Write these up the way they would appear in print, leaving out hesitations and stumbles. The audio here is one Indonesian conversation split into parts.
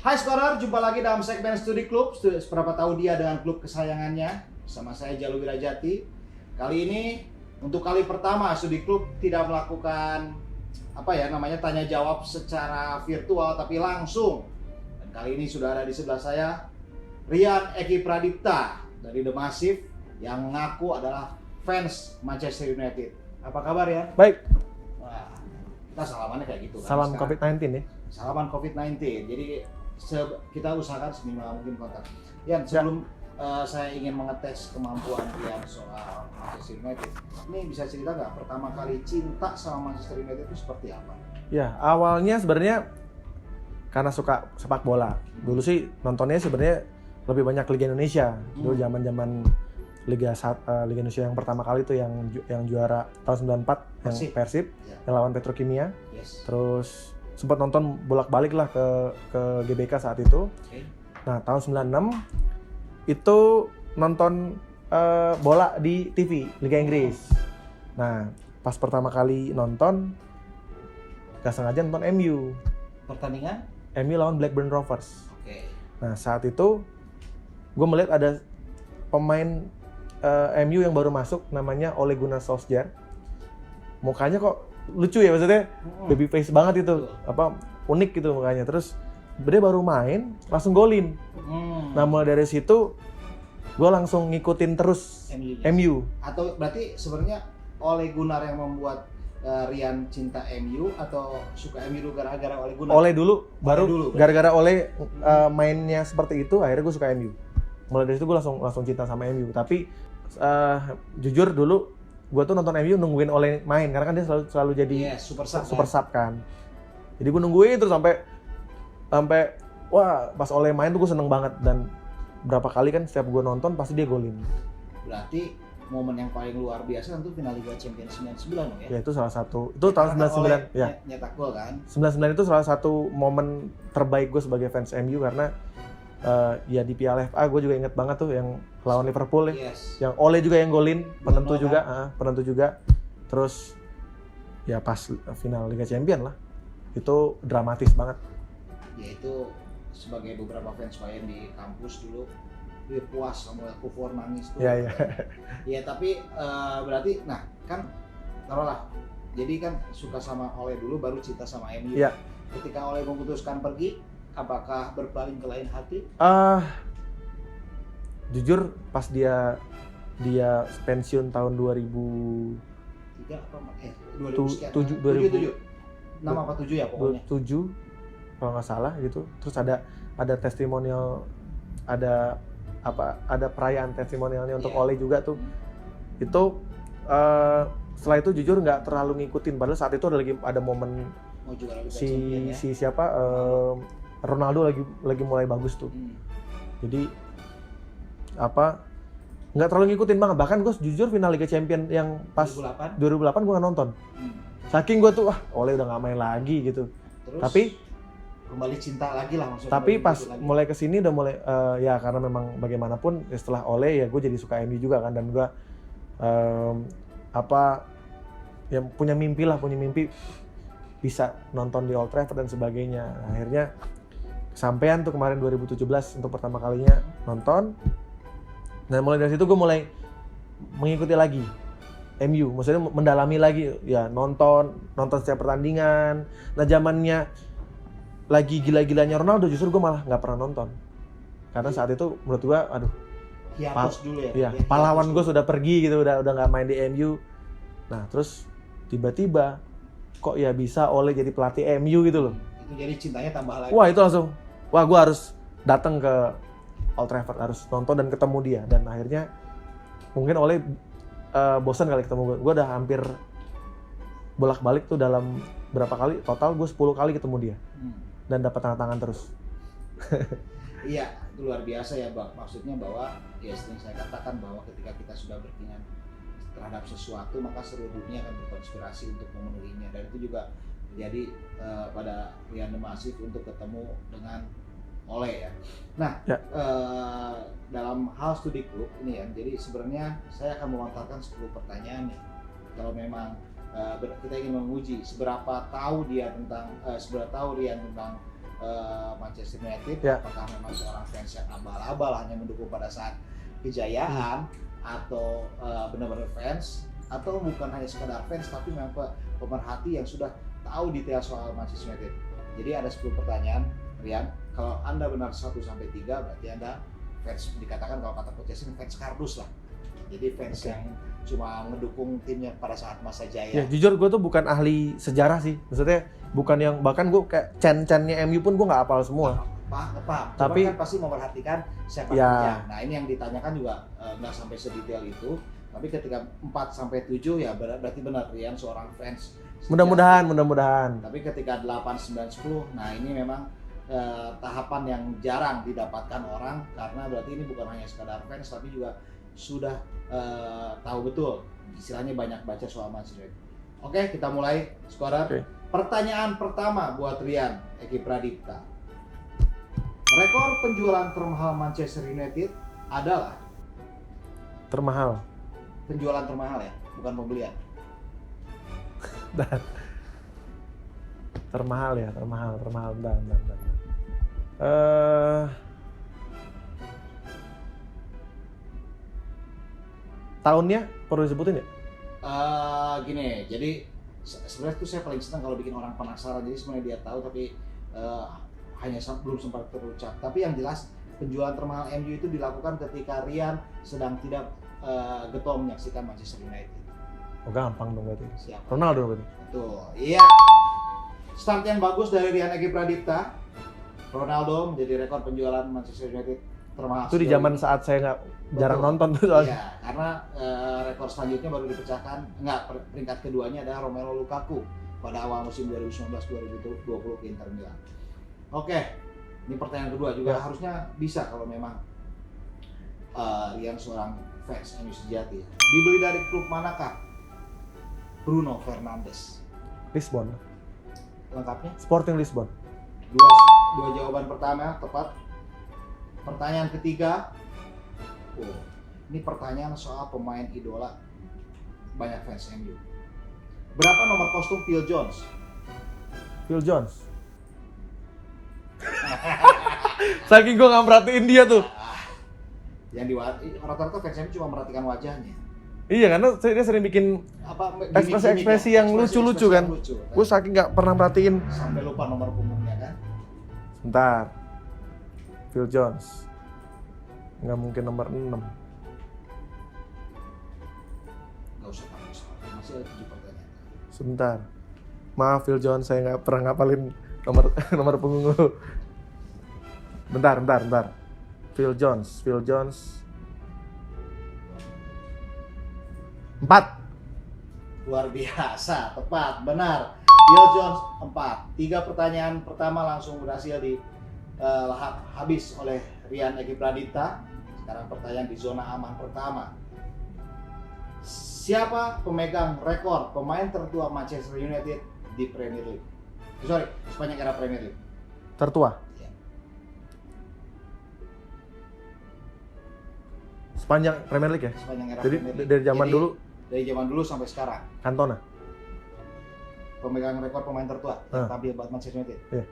Hai Scorer, jumpa lagi dalam segmen Studi Klub. Seberapa tahu dia dengan klub kesayangannya. Bersama saya Jalu Wirajati. Kali ini untuk kali pertama Studi Klub tidak melakukan tanya jawab secara virtual, tapi langsung. Dan kali ini sudah ada di sebelah saya Rian Eki Pradipta dari The Massive yang mengaku adalah fans Manchester United. Apa kabar ya? Baik. Wah, kita salamannya kayak gitu kan. Salam sekarang. COVID-19 ya. Salaman COVID-19. Jadi kita usahakan seminimal mungkin kontak. Yan, sebelum saya ingin mengetes kemampuan Rian soal Manchester United, ini bisa cerita nggak pertama kali cinta sama Manchester United itu seperti apa? Ya, awalnya sebenarnya karena suka sepak bola. Dulu sih nontonnya sebenarnya lebih banyak Liga Indonesia. Dulu zaman-zaman Liga Indonesia yang pertama kali itu yang juara tahun 94 yang Persib, yang lawan Petrokimia. Yes. Terus sempat nonton bolak-balik lah ke GBK saat itu. Okay. Nah, tahun 96 itu nonton bola di TV Liga Inggris. Nah, pas pertama kali nonton gak sengaja nonton MU. Pertandingan? MU lawan Blackburn Rovers. Okay. Nah, saat itu gue melihat ada pemain MU yang baru masuk namanya Ole Gunnar Solskjaer. Mukanya kok lucu ya, maksudnya baby face banget itu, unik gitu mukanya. Terus dia baru main langsung golin. Nah, mulai dari situ gue langsung ngikutin terus MU. Atau berarti sebenarnya Ole Gunnar yang membuat Rian cinta MU atau suka MU dulu gara-gara Ole Gunnar? Ole dulu, gara-gara Ole mainnya seperti itu, akhirnya gue suka MU. Mulai dari situ gue langsung cinta sama MU. Tapi jujur dulu gue tuh nonton MU nungguin Ole main karena kan dia selalu jadi super sub kan. Jadi gue nungguin terus sampai wah, pas Ole main tuh gue seneng banget, dan berapa kali kan setiap gue nonton pasti dia golin. Berarti momen yang paling luar biasa tentu final Liga Champions 99 ya? Ya itu salah satu, itu tahun 99 ya. Nyetak gol kan? 99 itu salah satu momen terbaik gue sebagai fans MU karena ya di Piala FA gue juga inget banget tuh yang lawan Liverpool ya. Yes. Yang Ole juga yang golin, penentu juga. Terus ya pas final Liga Champion lah. Itu dramatis banget. Ya itu sebagai beberapa fans Bayern di kampus dulu dia puas sama Kufur nangis tuh. Iya. Ya tapi berarti kan taruhlah. Jadi kan suka sama Ole dulu baru cinta sama MU. Iya. Ketika Ole memutuskan pergi, apakah berpaling ke lain hati? Jujur pas dia pensiun tahun 2007 nama apa 7 ya pokoknya? 7 kalau nggak salah gitu. Terus ada testimonial, ada perayaan testimonialnya untuk Ole juga tuh. Itu setelah itu jujur nggak terlalu ngikutin, padahal saat itu ada momen Ronaldo lagi mulai bagus tuh. Jadi nggak terlalu ngikutin banget. Bahkan gue jujur final Liga Champion yang pas 2008 gue nggak nonton. Saking gue tuh Ole udah nggak main lagi gitu. Terus, tapi kembali cinta lagi lah maksudnya. Tapi pas mulai kesini udah mulai ya karena memang bagaimanapun setelah Ole ya gue jadi suka MU juga kan, dan gue ya punya mimpi bisa nonton di Old Trafford dan sebagainya. Akhirnya sampean tuh kemarin 2017 untuk pertama kalinya nonton. Dan mulai dari situ gue mulai mengikuti lagi MU, maksudnya mendalami lagi ya, nonton setiap pertandingan. Nah, zamannya lagi gila-gilanya Ronaldo justru gue malah nggak pernah nonton. Karena saat itu menurut gue dulu ya. Iya, pahlawan gue sudah pergi gitu, udah nggak main di MU. Nah, terus tiba-tiba kok ya bisa Ole jadi pelatih MU gitu loh. Itu jadi cintanya tambah lagi. Wah, itu langsung gue harus datang ke Old Trafford, harus nonton dan ketemu dia. Dan akhirnya mungkin Ole bosan kali ketemu gue. Gue udah hampir bolak-balik tuh dalam berapa kali, total gue 10 kali ketemu dia. Dan dapat tanda tangan terus. Iya, itu luar biasa ya, Bang. Maksudnya bahwa ya sering saya katakan bahwa ketika kita sudah berkeinginan terhadap sesuatu, maka seluruh dunia akan berkonspirasi untuk memenuhinya. Dan itu juga jadi pada Rian The Massive untuk ketemu dengan Ole ya. Nah, dalam hal studi klub ini ya, jadi sebenarnya saya akan melontarkan 10 pertanyaan nih. Kalau memang kita ingin menguji seberapa tahu Rian tentang Manchester United, Ya. apakah memang seorang fans yang abal-abal hanya mendukung pada saat kejayaan atau benar-benar fans, atau bukan hanya sekadar fans tapi memang pemerhati yang sudah tahu detail soal Manchester United. Jadi ada 10 pertanyaan, Rian. Kalau Anda benar 1 sampai 3 berarti Anda fans, dikatakan kalau kata Coach Justin fans kardus lah. Jadi fans yang cuma ngedukung timnya pada saat masa jaya. Ya jujur gue tuh bukan ahli sejarah sih, maksudnya bukan yang, bahkan gue kayak chan-channya MU pun gue nggak hafal semua. Paham. Tapi Cuma kan pasti memperhatikan sepak ya. terjang. Nah ini yang ditanyakan juga nggak sampai sedetail itu. Tapi ketika 4 sampai 7 ya berarti benar Rian seorang fans. Mudah-mudahan. Tapi ketika 8, 9, 10, nah ini memang tahapan yang jarang didapatkan orang, karena berarti ini bukan hanya sekadar fans tapi juga sudah tahu betul, istilahnya banyak baca soal Manchester United. Oke, kita mulai Skorer. Oke. Pertanyaan pertama buat Rian Eki Pradipta. Rekor penjualan termahal Manchester United adalah Termahal. penjualan termahal ya, bukan pembelian. Dan termahal. Bentar. Tahunnya perlu disebutin ya? Gini, jadi sebenarnya itu saya paling senang kalau bikin orang penasaran. Jadi sebenarnya dia tahu tapi hanya belum sempat terucap. Tapi yang jelas penjualan termahal MU itu dilakukan ketika Rian sedang tidak getol menyaksikan Manchester United. Oh gampang dong berarti. Siapa? Ronaldo berarti. Tuh, iya. Start yang bagus dari Rian Eki Pradipta. Ronaldo menjadi rekor penjualan Manchester United termahal. Itu di zaman saat saya nggak jarang nonton tuh soalnya. Iya, karena rekor selanjutnya baru dipecahkan, peringkat keduanya adalah Romelu Lukaku pada awal musim 2019-2020 ke Inter Milan. Oke, ini pertanyaan kedua juga Ya. harusnya bisa kalau memang Rian seorang fans MU sejati. Dibeli dari klub manakah Bruno Fernandes? Lisbon. Lengkapnya? Sporting Lisbon. Dua jawaban pertama tepat. Pertanyaan ketiga, ini pertanyaan soal pemain idola banyak fans MU. Berapa nomor kostum Phil Jones? Phil Jones. Saking gue nggak merhatiin dia tuh. Yang rata-rata fans MU cuma merhatikan wajahnya. Iya, karena dia sering bikin ekspresi yang lucu-lucu kan. Gue saking nggak pernah merhatiin. Sampai lupa nomor punggungnya kan. Bentar. Phil Jones. Nggak mungkin nomor 6. Gak usah takut, masih ada 7 pertanyaan. Sebentar. Maaf Phil Jones, saya nggak pernah ngapalin nomor punggung lu. Bentar. Phil Jones. 4. Luar biasa, tepat, benar. Phil Jones 4. 3 pertanyaan pertama langsung berhasil habis oleh Rian Eki Pradipta. Sekarang pertanyaan di zona aman pertama. Siapa pemegang rekor pemain tertua Manchester United di Premier League? Sepanjang era Premier League. Tertua. Ya. Sepanjang Premier League ya? Sepanjang era Jadi Premier League. dari zaman dulu Dari zaman dulu sampai sekarang. Cantona. Pemegang rekor pemain tertua yang tampil buat Manchester United. Iya.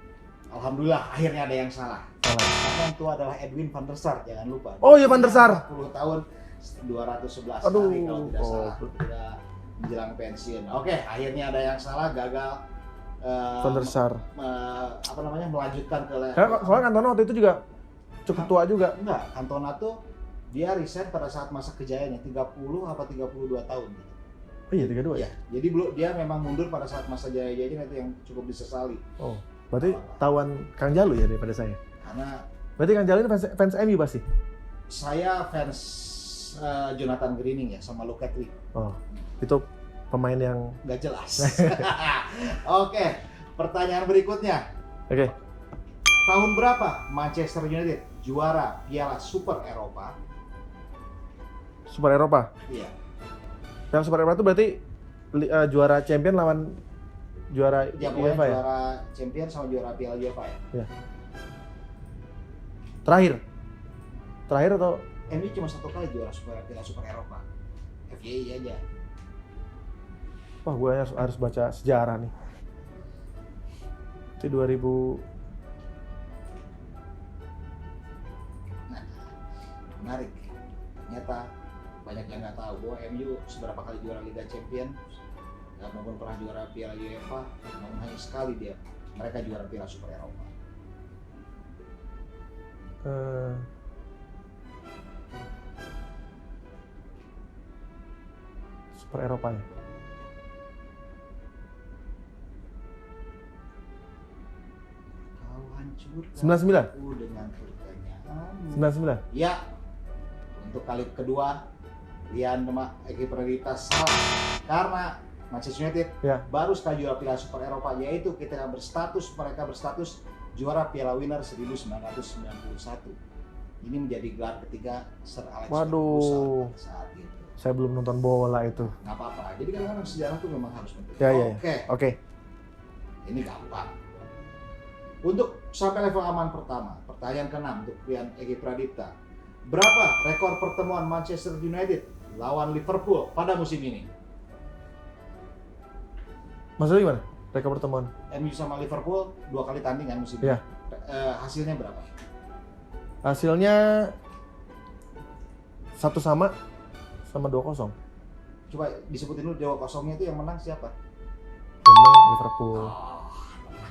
Alhamdulillah akhirnya ada yang salah. Salah. Karena yang tua adalah Edwin van der Sar, jangan lupa. Oh iya, Van der Sar. 40 tahun 211 Aduh. hari kalau tidak salah. Sudah menjelang pensiun. Oke, akhirnya ada yang salah, gagal Van der Sar. melanjutkan ke Soalnya Cantona waktu itu juga cukup tua juga. Enggak, Cantona tuh dia resign pada saat masa kejayaannya 30 apa 32 tahun gitu. Oh iya 32 ya? Ya, jadi dia memang mundur pada saat masa jaya-jayanya, itu yang cukup disesali. Oh, berarti tawan Kang Jalu ya daripada saya. Karena Berarti Kang Jalu ini fans MU pasti? saya fans Jonathan Greening ya sama Luke Ketley. Oh, itu pemain yang Nggak jelas. Oke, pertanyaan berikutnya. Oke. Tahun berapa Manchester United juara Piala Super Eropa? Super Eropa. Iya. Yang Super Eropa itu berarti juara champion lawan juara Ya, pokoknya UEFA ya? juara Champion sama juara Piala UEFA ya. Iya. Terakhir atau MU cuma satu kali juara Piala Super Eropa. FA aja. wah gue harus baca sejarah nih. Itu 2000 menarik. Ternyata banyak yang nggak tahu bahwa MU seberapa kali juara Liga Champions maupun pernah juara Piala UEFA, namun hanya sekali mereka juara Piala Super Eropa. Super Eropa ya. Kau hancurkan 99? aku dengan pertanyaan. 99? Ya, untuk kali kedua Rian Eki Pradipta salah karena Manchester United Ya. baru sekali juara Piala Super Eropa, yaitu mereka berstatus juara Piala Winner 1991. Ini menjadi gelar ketiga Sir Alex Waduh. Ferguson saat itu. Saya belum nonton bola itu. Nggak apa-apa. Jadi kadang-kadang sejarah itu memang harus penting. Ya, ya, ya. Oke, Oke. ini gampang. Untuk sampai level aman pertama, pertanyaan ke-6 untuk Rian Eki Pradipta. Berapa rekor pertemuan Manchester United lawan Liverpool pada musim ini? Maksudnya gimana? Rekor pertemuan? MU sama Liverpool 2 kali tanding kan musim Iya. ini. Hasilnya berapa? Hasilnya 1-2 sama 2-0. Coba disebutin dulu 2-0-nya itu yang menang siapa? Yang menang Liverpool.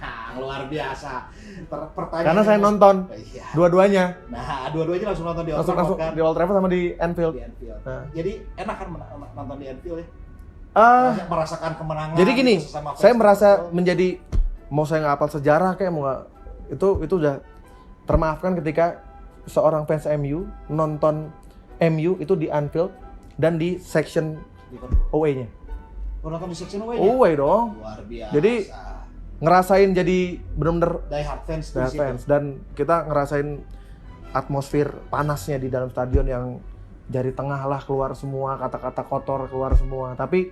Nah, luar biasa. Pertanyaan Karena saya nonton Iya. dua-duanya. Nah, dua-duanya langsung nonton di Old Langsung Trafford kan? di Old Trafford sama di Anfield. Di Anfield. Nah. Jadi enak kan nonton di Anfield ya? Merasakan kemenangan. Jadi gini, gitu sesama saya fans merasa Liverpool. menjadi, mau saya nggak hafal sejarah kayak mau nggak, itu udah termaafkan ketika seorang fans MU nonton MU itu di Anfield dan di section Liverpool. away-nya. Nonton di section away-nya? Away dong. Luar biasa. Jadi ngerasain jadi bener-bener die hard fans di die situ. fans, dan kita ngerasain atmosfer panasnya di dalam stadion yang dari tengah lah keluar semua kata-kata kotor, keluar semua. Tapi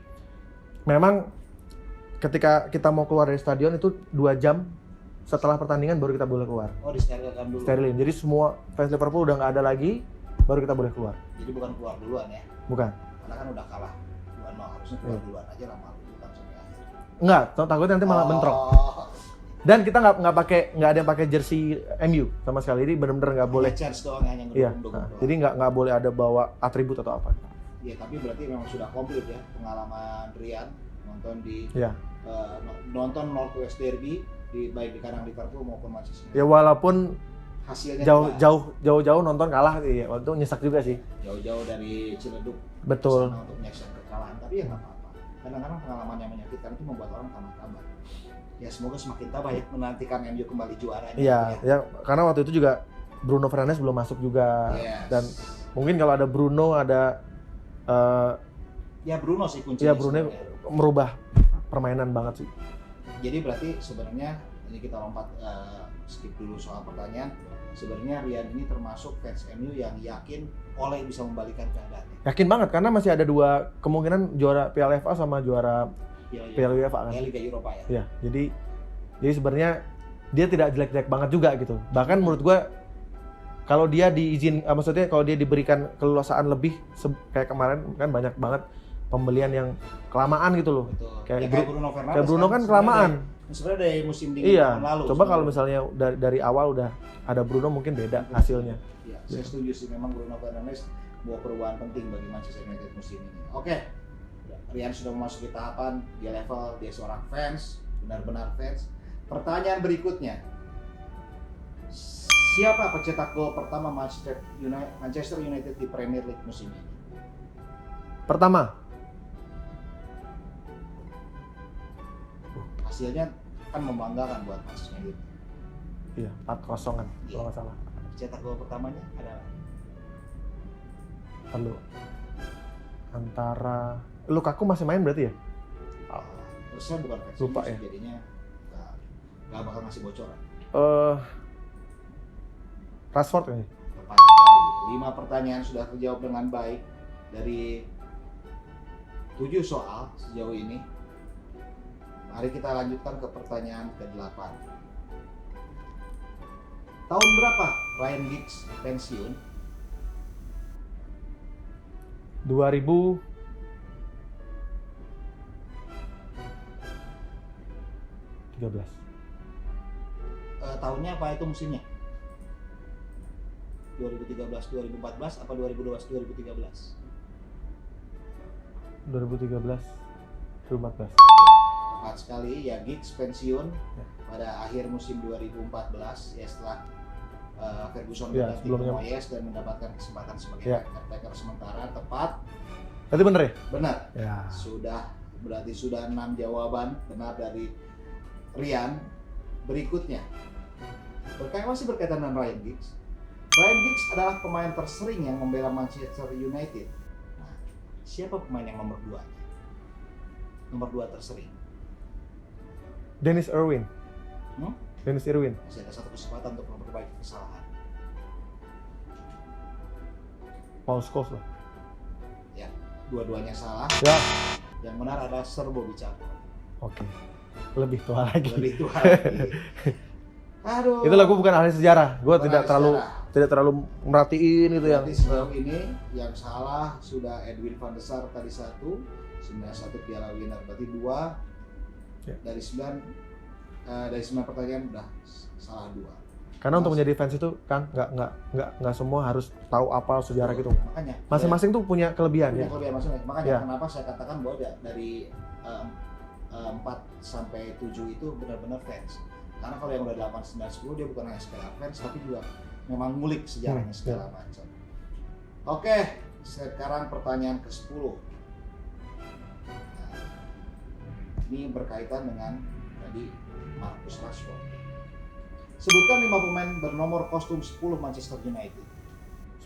memang ketika kita mau keluar dari stadion itu 2 jam setelah pertandingan baru kita boleh keluar. Oh, disterilkan dulu. Sterilin. Jadi semua fans Liverpool udah nggak ada lagi, baru kita boleh keluar. Jadi bukan keluar duluan ya. Bukan. Karena kan udah kalah. 2-0, harusnya keluar duluan aja lama dulu langsung ya. Enggak, takutnya nanti malah bentrok. Dan kita nggak ada yang pakai jersey MU sama sekali. Jadi benar-benar nggak boleh. Chance doang hanya Iya. ngedukung Nah, doang. jadi nggak boleh ada bawa atribut atau apa. Iya, tapi berarti memang sudah komplit ya pengalaman Rian nonton di Iya. nonton Northwest Derby baik di kandang Liverpool maupun Manchester United. Ya walaupun Hasilnya jauh-jauh nonton kalah, ya waktu itu nyesek juga sih. jauh-jauh dari Ciledug Betul. ke sana untuk menyaksikan kekalahan, tapi ya nggak apa-apa. Kadang-kadang pengalaman yang menyakitkan itu membuat orang tambah-tambah. Ya semoga semakin tambah ya menantikan MU kembali juara. Iya, ya karena waktu itu juga Bruno Fernandes belum masuk juga. Yes. Dan mungkin kalau ada Bruno, ada Ya Bruno sih kuncinya. ya Bruno sebenarnya. merubah permainan banget sih. Jadi berarti sebenarnya ini kita lompat skip dulu soal pertanyaan. Sebenarnya Rian ini termasuk fans MU yang yakin Ole bisa membalikan keadaan. Yakin banget karena masih ada 2 kemungkinan juara Piala FA sama juara Piala UEFA kan. Ya, Liga Eropa ya. Ya, jadi sebenarnya dia tidak jelek-jelek banget juga gitu. Bahkan menurut gua kalau dia maksudnya kalau dia diberikan keleluasaan lebih kayak kemarin kan banyak banget pembelian yang kelamaan gitu loh. Betul. Kayak Ya, Bruno Fernandes. Kayak Bruno kan kelamaan. Sebenarnya dari musim dingin Iya. tahun lalu. Coba kalau misalnya dari awal udah ada Bruno mungkin beda hasilnya. Ya, saya setuju sih, memang Bruno Fernandes bawa perubahan penting bagi Manchester United musim ini. Oke. Rian sudah memasuki tahapan dia level dia seorang fans, benar-benar fans. Pertanyaan berikutnya. Siapa pencetak gol pertama Manchester United di Premier League musim ini? Pertama, Hasilnya kan membanggakan buat Manchester United. iya 4-0 kan kalau nggak salah. Cetak gol pertamanya adalah Lalu antara Lukaku masih main berarti ya? terus saya bukan fans Lupa MU sih, ya. jadinya nggak bakal ngasih bocoran. Rashford ini. Tepat sekali. 5 pertanyaan sudah terjawab dengan baik dari 7 soal sejauh ini. Mari kita lanjutkan ke pertanyaan ke-8. Tahun berapa Ryan Giggs pensiun? 2013. Tahunnya apa itu musimnya? 2013-2014 apa 2012-2013? 2013 2014. Tepat sekali ya, Giggs pensiun pada akhir musim 2014 ya, setelah Ferguson Ya, berganti ke sebelumnya. Moyes dan mendapatkan kesempatan sebagai Ya. caretaker sementara. Tepat, Berarti bener ya? benar. Ya. Berarti sudah 6 jawaban benar dari Rian. Berikutnya masih berkaitan dengan Ryan Giggs. Ryan Giggs adalah pemain tersering yang membela Manchester United. Nah, siapa pemain yang nomor 2? Nomor 2 tersering. Dennis Irwin. Hmm? Dennis Irwin. Masih ada satu kesempatan untuk memperbaiki kesalahan. Paul Scholes lah. Ya, dua-duanya salah. Ya. Yang benar adalah Sir Bobby Charlton. Oke. Lebih tua lagi. Lebih tua lagi. Aduh. Itulah gue bukan ahli sejarah. Gue Bukan tidak ahli tidak terlalu merhatiin itu yang. Berarti sejauh ini yang salah sudah Edwin van der Sar tadi 1, 91 piala winner, berarti 2 Ya. dari 9 pertanyaan udah salah 2. Karena untuk menjadi fans itu kan nggak semua harus tahu apa sejarah gitu. Makanya Masing-masing tuh punya kelebihan ya. kelebihan masing-masing. Makanya Ya. kenapa saya katakan bahwa dari 4 sampai 7 itu benar-benar fans. Karena kalau yang udah 8, 9, 10 dia bukan hanya sekedar fans tapi juga memang ngulik sejarahnya segala macam. Oke, sekarang pertanyaan ke-10. Nah, ini berkaitan dengan tadi Marcus Rashford. Sebutkan 5 pemain bernomor kostum 10 Manchester United.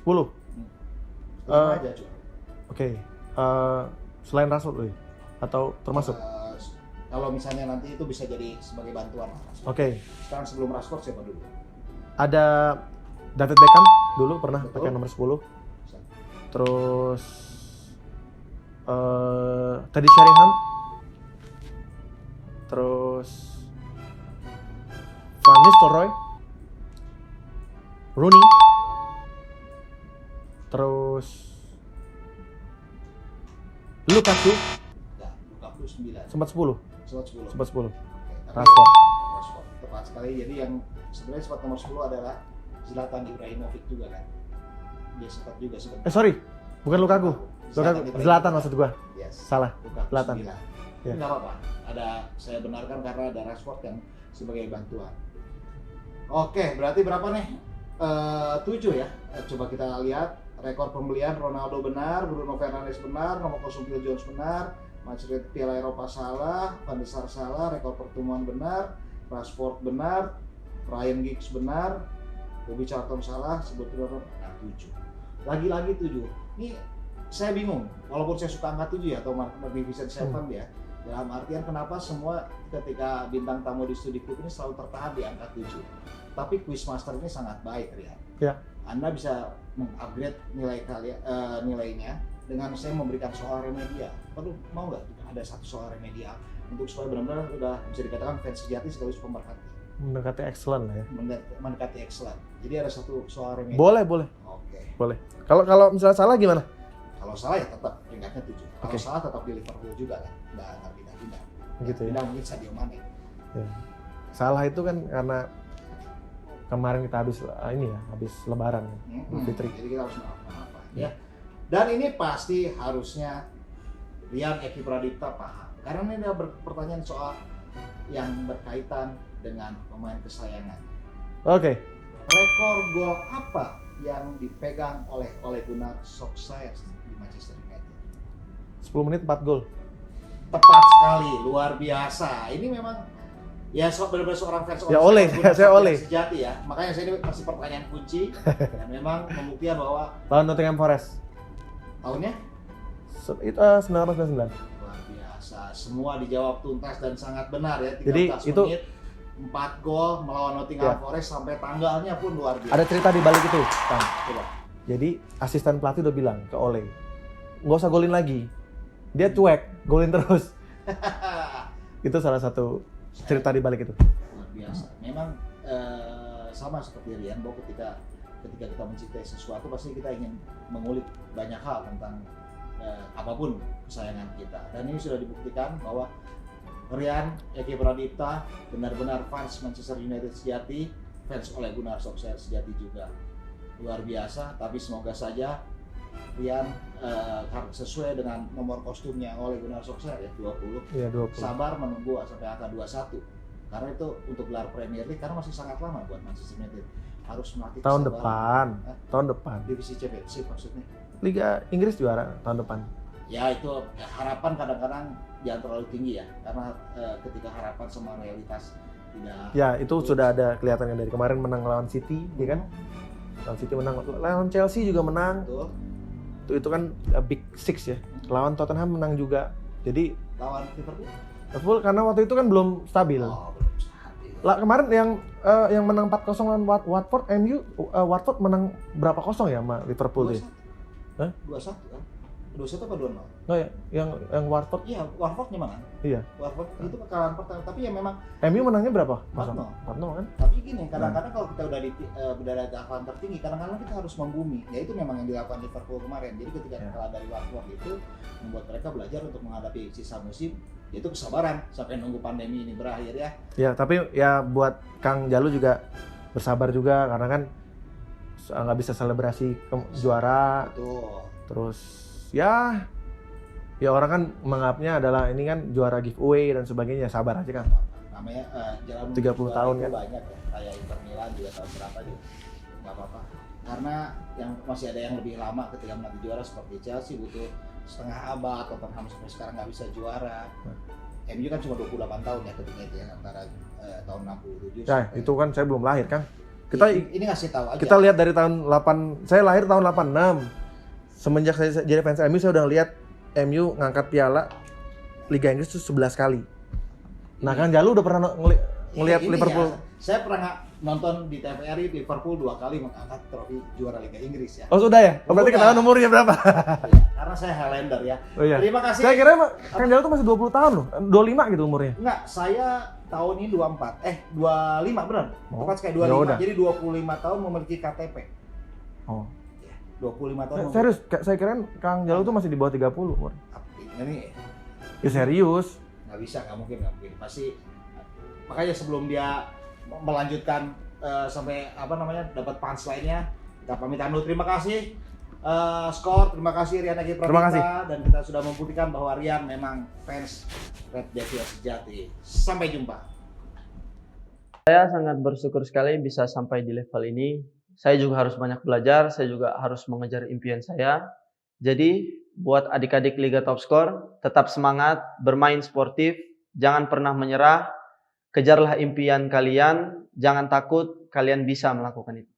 10. Lima aja cukup. Oke. Selain Rashford atau termasuk? Kalau misalnya nanti itu bisa jadi sebagai bantuan lah. Oke. Sekarang sebelum Rashford siapa dulu? Ada David Beckham dulu pernah Betul. pakai nomor 10. Terus Teddy Sheringham. Terus Van Nistelrooy. Rooney. Terus Lukaku Enggak, Lukaku 9. sempat 10. Sempat 10. Sempat 10. Oke, tapi Rashford. Rashford tepat sekali. Jadi yang sebenarnya sempat nomor 10 adalah Zlatan Ibrahimovic juga kan. Dia sempat juga sebentar. Sorry, bukan Lukaku. Zlatan maksud gua. Yes. Salah. Lukaku Zlatan. 9. Ya. Enggak apa-apa. Saya benarkan karena ada Rashford yang sebagai bantuan. Oke, berarti berapa nih? 7 ya. Coba kita lihat rekor pembelian. Ronaldo benar, Bruno Fernandes benar, nomor kostum Phil Jones benar, match rate Piala Eropa salah, Van der Sar salah, rekor pertemuan benar, Rashford benar, Ryan Giggs benar, Bobby Charlton salah, sebetulnya 7. Lagi-lagi 7. Ini saya bingung, walaupun saya suka angka 7 ya, atau Magnificent 7 ya. Dalam artian kenapa semua ketika bintang tamu di studi klub ini selalu tertahan di angka 7. Tapi Quizmaster ini sangat baik, Rian. Ya. Anda bisa mengupgrade nilainya dengan saya memberikan soal remedial. Mau nggak ada satu soal remedial untuk supaya benar-benar udah bisa dikatakan fans sejati sekaligus pemerhati. Mendekati excellent lah ya. Mendekati excellent. Jadi ada satu soal remedial. Boleh. Oke. Boleh. Kalau misalnya salah gimana? Kalau salah ya tetap peringkatnya 7. Kalau Oke. salah tetap di Liverpool juga kan. Nggak pindah-pindah. Gitu ya. Pindah mungkin Sadio Mane. Ya. Salah itu kan karena kemarin kita habis lebaran Idul Fitri. Jadi kita harus maaf-maafan ya. Dan ini pasti harusnya Rian Eki Pradipta paham. Karena ini ada pertanyaan soal yang berkaitan dengan pemain kesayangan. Oke. Rekor gol apa yang dipegang oleh Ole Gunnar Solskjaer di Manchester United? 10 menit 4 gol. Tepat sekali, luar biasa. Ini memang ya benar-benar seorang fans Ya, Ole, saya Ole. sejati ya. Makanya saya ini masih pertanyaan kunci dan memang membuktikan bahwa Lawan Nottingham Forest. tahunnya 1999. luar biasa. Semua dijawab tuntas dan sangat benar ya. 13 Jadi, itu menit 4 gol melawan Nottingham Ya. Forest sampai tanggalnya pun luar biasa. Ada cerita di balik itu, Kang. Coba. Jadi asisten pelatih udah bilang ke Ole, nggak usah golin lagi. Dia cuek, golin terus. Itu salah satu cerita di balik itu. Luar biasa. Memang sama seperti Rian bahwa ketika kita mencintai sesuatu pasti kita ingin mengulik banyak hal tentang apapun kesayangan kita. Dan ini sudah dibuktikan bahwa Rian Eki Pradipta benar-benar fans Manchester United sejati, fans Ole Gunnar Solskjaer sejati juga. luar biasa. Tapi semoga saja Rian sesuai dengan nomor kostumnya oleh Gunnar Solskjaer ya 20. Iya 20. Sabar menunggu sampai angka 21. Karena itu untuk gelar Premier League karena masih sangat lama buat Manchester United. Harus melatih Tahun kesabaran. depan. Hah? Tahun depan. Divisi Championship maksudnya. Liga Inggris juara tahun depan. Ya itu harapan kadang-kadang jangan terlalu tinggi ya. Karena ketika harapan sama realitas tidak. Ya itu sudah ada kelihatannya dari kemarin menang lawan City, ya kan? Lawan City menang, lawan Chelsea juga menang. Betul. Itu kan Big Six ya. Lawan Tottenham menang juga. Jadi Lawan Liverpool? Liverpool karena waktu itu kan belum stabil. Oh, belum stabil. Lah kemarin yang menang 4-0 lawan Watford, Watford menang berapa kosong ya sama Liverpool deh? 2-1. Hah? 2-1 kan? 2-1 apa 2-0? Nggak ya, yang Watford. Iya, Watfordnya mana? Iya. Watford itu kekalahan pertama, tapi ya memang. MU menangnya berapa? 4-0. 4-0 kan? Tapi gini, kadang-kadang kalau kita udah di tahapan tertinggi, kadang-kadang kita harus membumi. Ya itu memang yang dilakukan Liverpool kemarin. Jadi ketika kalah dari Watford itu membuat mereka belajar untuk menghadapi sisa musim, yaitu kesabaran sampai nunggu pandemi ini berakhir ya. Ya, tapi ya buat Kang Jalu juga bersabar juga karena kan nggak bisa selebrasi juara. Betul. Terus ya orang kan menganggapnya adalah ini kan juara giveaway dan sebagainya. Sabar aja Kang. Namanya jalan 30 tahun kan. banyak ya, kayak Inter Milan juga tahun berapa juga nggak apa-apa, karena yang masih ada yang lebih lama ketika menanti juara seperti Chelsea butuh setengah abad, Tottenham sampai sekarang nggak bisa juara. MU kan cuma 28 tahun ya ketika itu ya, antara tahun 67 Ya itu kan saya belum lahir Kang. Kita ini ngasih tahu aja. kita lihat dari tahun 8, saya lahir tahun 86. Semenjak saya jadi fans MU saya udah lihat MU ngangkat piala Liga Inggris itu 11 kali. Nah, Kang Jalu udah pernah ngelihat Ini Liverpool. ya, saya pernah nonton di TVRI Liverpool 2 kali mengangkat trofi juara Liga Inggris ya. Oh, sudah ya? Oh, berarti Udah. ketahuan umurnya berapa? Ya, karena saya Highlander ya. Oh iya. Terima kasih. Saya kira Kang Jalu tuh masih 20 tahun loh. 25 gitu umurnya. Enggak, saya tahun ini 25 benar. Oh, Tepat sekali ya 25. udah. Jadi 25 tahun memiliki KTP. Oh. 25 tahun. Serius, saya kira Kang Jalu tuh masih di bawah 30 umur. Ini Ya serius. nggak bisa, nggak mungkin. Pasti makanya sebelum dia melanjutkan sampai dapat punchline-nya, kita pamit undur. Terima kasih Skor, terima kasih Rian Agi Terima kasih. Pradipta, dan kita sudah membuktikan bahwa Rian memang fans Red Devils sejati. Sampai jumpa. Saya sangat bersyukur sekali bisa sampai di level ini. Saya juga harus banyak belajar, saya juga harus mengejar impian saya. Jadi, buat adik-adik Liga Top Skor, tetap semangat, bermain sportif, jangan pernah menyerah, kejarlah impian kalian, jangan takut, kalian bisa melakukan itu.